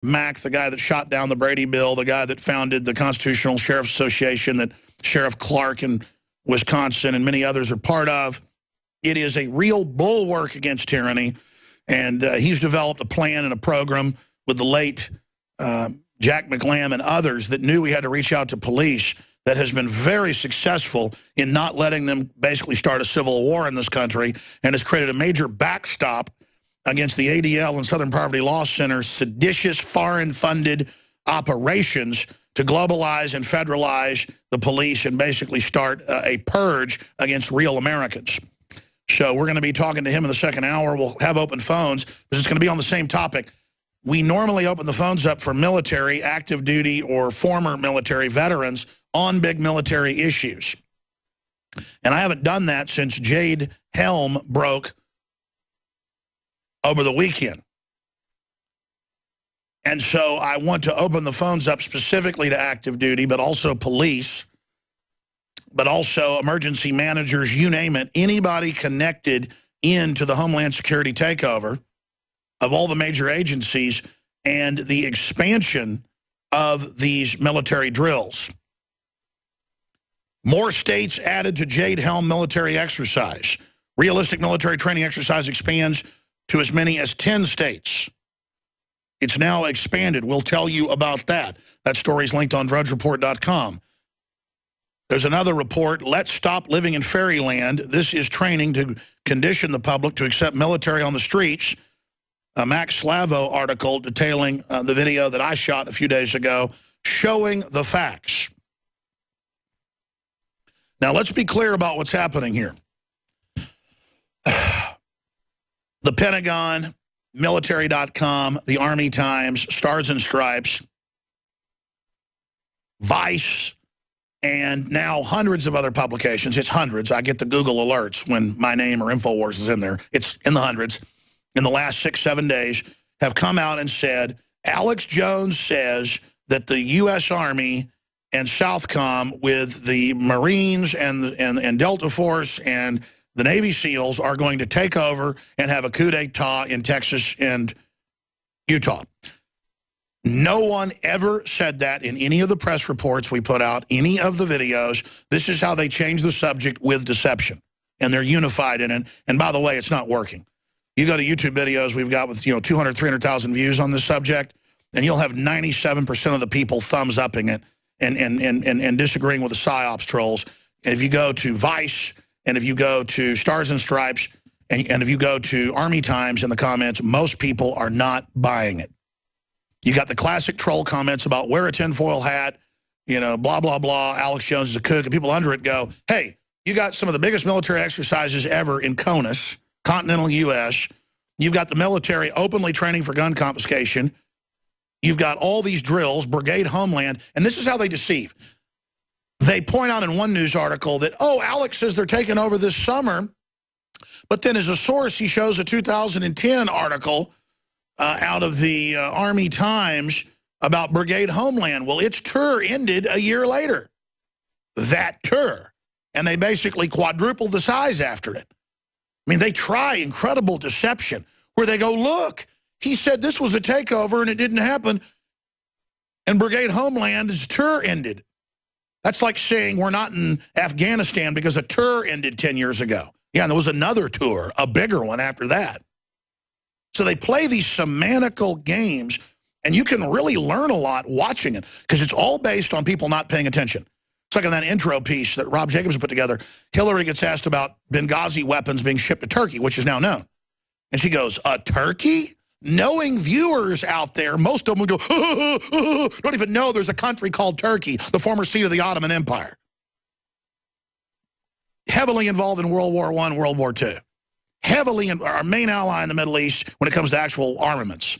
Mack, the guy that shot down the Brady bill, the guy that founded the Constitutional Sheriff's Association that Sheriff Clark in Wisconsin and many others are part of. It is a real bulwark against tyranny, and he's developed a plan and a program with the late Jack McLam and others that knew we had to reach out to police that has been very successful in not letting them basically start a civil war in this country and has created a major backstop against the ADL and Southern Poverty Law Center's seditious foreign-funded operations to globalize and federalize the police and basically start a purge against real Americans. So we're going to be talking to him in the second hour. We'll have open phones because it's going to be on the same topic. We normally open the phones up for military, active duty, or former military veterans on big military issues. And I haven't done that since Jade Helm broke over the weekend. And so I want to open the phones up specifically to active duty, but also police, but also emergency managers, you name it, anybody connected into the Homeland Security takeover of all the major agencies and the expansion of these military drills. More states added to Jade Helm military exercise. Realistic military training exercise expands to as many as 10 states. It's now expanded. We'll tell you about that. That story's linked on drudgereport.com. There's another report, Let's Stop Living in Fairyland. This is training to condition the public to accept military on the streets. A Max Slavo article detailing the video that I shot a few days ago showing the facts. Now, let's be clear about what's happening here. The Pentagon, military.com, the Army Times, Stars and Stripes, Vice, and now hundreds of other publications. It's hundreds. I get the Google alerts when my name or InfoWars is in there. It's in the hundreds. In the last 6-7 days, have come out and said, Alex Jones says that the U.S. Army and Southcom with the Marines and Delta Force and the Navy SEALs are going to take over and have a coup d'etat in Texas and Utah. No one ever said that in any of the press reports we put out, any of the videos. This is how they change the subject with deception, and they're unified in it. And by the way, it's not working. You go to YouTube videos we've got with 200, 300,000 views on this subject, and you'll have 97% of the people thumbs-upping it and disagreeing with the PSYOPs trolls. And if you go to Vice, and if you go to Stars and Stripes, and if you go to Army Times in the comments, most people are not buying it. You got the classic troll comments about wear a tinfoil hat, blah, blah, blah, Alex Jones is a kook, and people under it go, hey, you got some of the biggest military exercises ever in CONUS, continental U.S. You've got the military openly training for gun confiscation. You've got all these drills, Brigade Homeland, and this is how they deceive. They point out in one news article that, oh, Alex says they're taking over this summer, but then as a source, he shows a 2010 article out of the Army Times about Brigade Homeland. Well, its tour ended a year later, that tour, and they basically quadrupled the size after it. I mean, they try incredible deception where they go, look, he said this was a takeover and it didn't happen, and Brigade Homeland's tour ended. That's like saying we're not in Afghanistan because a tour ended 10 years ago. Yeah, and there was another tour, a bigger one after that. So they play these semantical games, and you can really learn a lot watching it because it's all based on people not paying attention. It's like in that intro piece that Rob Jacobs put together. Hillary gets asked about Benghazi weapons being shipped to Turkey, which is now known. And she goes, a Turkey? Knowing viewers out there, most of them would go, don't even know there's a country called Turkey, the former seat of the Ottoman Empire. Heavily involved in World War I, World War II. Heavily in our main ally in the Middle East when it comes to actual armaments,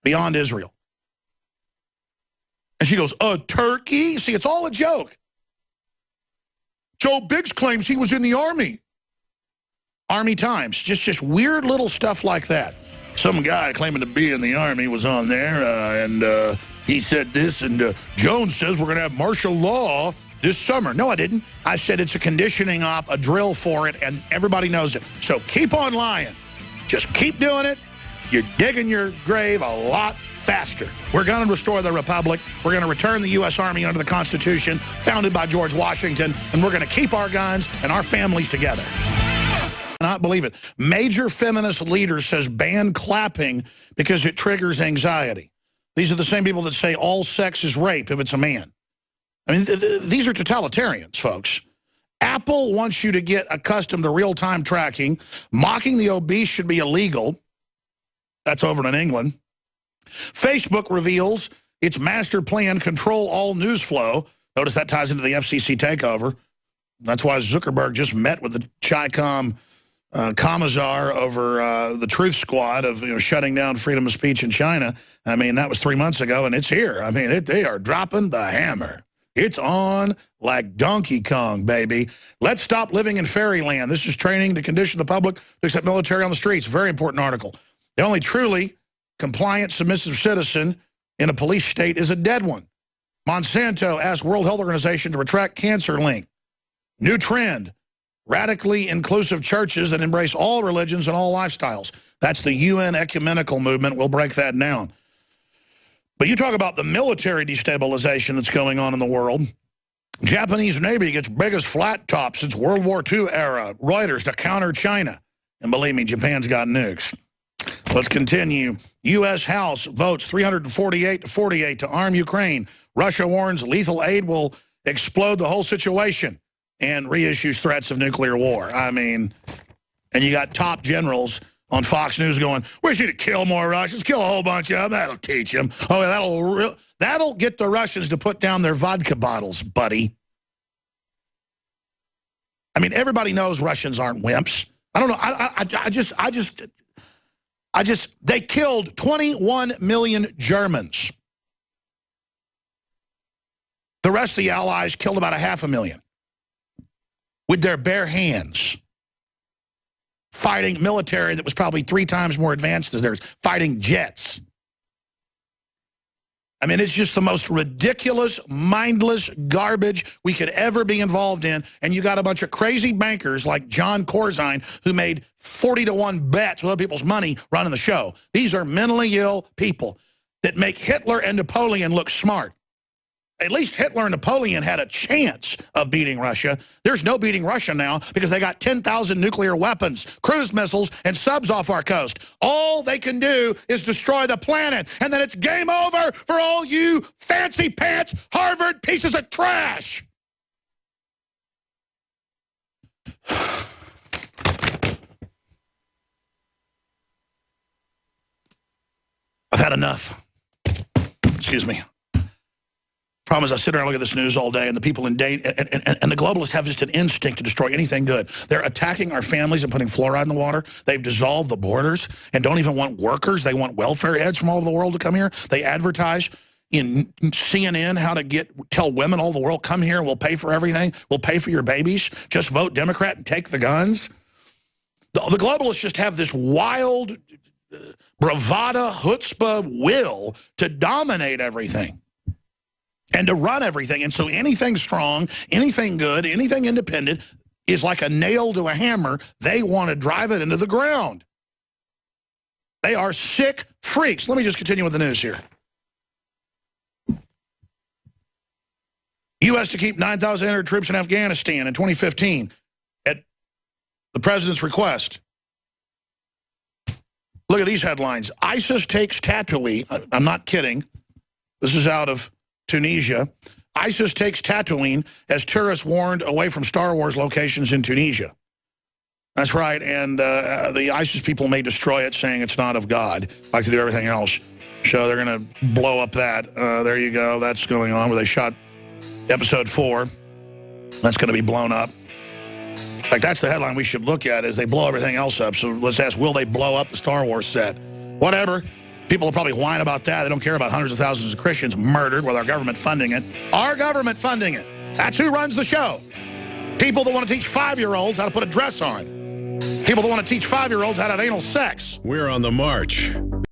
beyond Israel. And she goes, Turkey? See, it's all a joke. Joe Biggs claims he was in the Army. Army Times, just weird little stuff like that. Some guy claiming to be in the Army was on there, and he said this, and Jones says we're going to have martial law this summer. No, I didn't. I said it's a conditioning op, a drill for it, and everybody knows it. So keep on lying. Just keep doing it. you're digging your grave a lot faster. We're going to restore the Republic. We're going to return the U.S. Army under the Constitution founded by George Washington, and we're going to keep our guns and our families together. I cannot believe it. Major feminist leader says ban clapping because it triggers anxiety. These are the same people that say all sex is rape if it's a man. I mean, these are totalitarians, folks. Apple wants you to get accustomed to real-time tracking. Mocking the obese should be illegal. That's over in England. Facebook reveals its master plan, control all news flow. Notice that ties into the FCC takeover. That's why Zuckerberg just met with the Chi-Com commissar over the Truth Squad of shutting down freedom of speech in China. I mean, that was 3 months ago, and it's here. I mean, they are dropping the hammer. It's on like Donkey Kong, baby. Let's stop living in fairyland. This is training to condition the public to accept military on the streets. Very important article. The only truly compliant, submissive citizen in a police state is a dead one. Monsanto asked World Health Organization to retract cancer link. New trend, radically inclusive churches that embrace all religions and all lifestyles. That's the UN ecumenical movement. We'll break that down. But you talk about the military destabilization that's going on in the world. Japanese Navy gets biggest flat top since World War II era. Reuters to counter China. And believe me, Japan's got nukes. Let's continue. U.S. House votes 348-48 to arm Ukraine. Russia warns lethal aid will explode the whole situation and reissues threats of nuclear war. I mean, and you got top generals on Fox News going, we should kill more Russians, kill a whole bunch of them, that'll teach them. Oh, that'll get the Russians to put down their vodka bottles, buddy. I mean, everybody knows Russians aren't wimps. I don't know, they killed 21 million Germans. The rest of the Allies killed about 500,000 with their bare hands, fighting military that was probably 3 times more advanced than theirs, fighting jets. I mean, it's just the most ridiculous, mindless garbage we could ever be involved in. And you got a bunch of crazy bankers like John Corzine who made 40-to-1 bets with other people's money running the show. These are mentally ill people that make Hitler and Napoleon look smart. At least Hitler and Napoleon had a chance of beating Russia. There's no beating Russia now because they got 10,000 nuclear weapons, cruise missiles, and subs off our coast. All they can do is destroy the planet, and then it's game over for all you fancy pants Harvard pieces of trash. I've had enough. Excuse me. Problem is, I sit around and look at this news all day, and the people in date and the globalists have just an instinct to destroy anything good. They're attacking our families and putting fluoride in the water. They've dissolved the borders and don't even want workers. They want welfare heads from all over the world to come here. They advertise in CNN how to tell women all over the world, come here and we'll pay for everything. We'll pay for your babies. Just vote Democrat and take the guns. The globalists just have this wild bravada, chutzpah will to dominate everything and to run everything. And so anything strong, anything good, anything independent is like a nail to a hammer. They want to drive it into the ground. They are sick freaks. Let me just continue with the news here. U.S. to keep 9,800 troops in Afghanistan in 2015 at the president's request. Look at these headlines. ISIS takes Tatooine. I'm not kidding. This is out of Tunisia. ISIS takes Tatooine as tourists warned away from Star Wars locations in Tunisia. That's right, and the ISIS people may destroy it, saying it's not of God, like they do everything else. So they're going to blow up that. There you go. That's going on, where they shot episode 4. That's going to be blown up. In fact, that's the headline we should look at, is they blow everything else up. So let's ask, will they blow up the Star Wars set? Whatever. People will probably whine about that. They don't care about hundreds of thousands of Christians murdered with our government funding it. Our government funding it. That's who runs the show. People that want to teach 5-year-olds how to put a dress on. People that want to teach 5-year-olds how to have anal sex. We're on the march.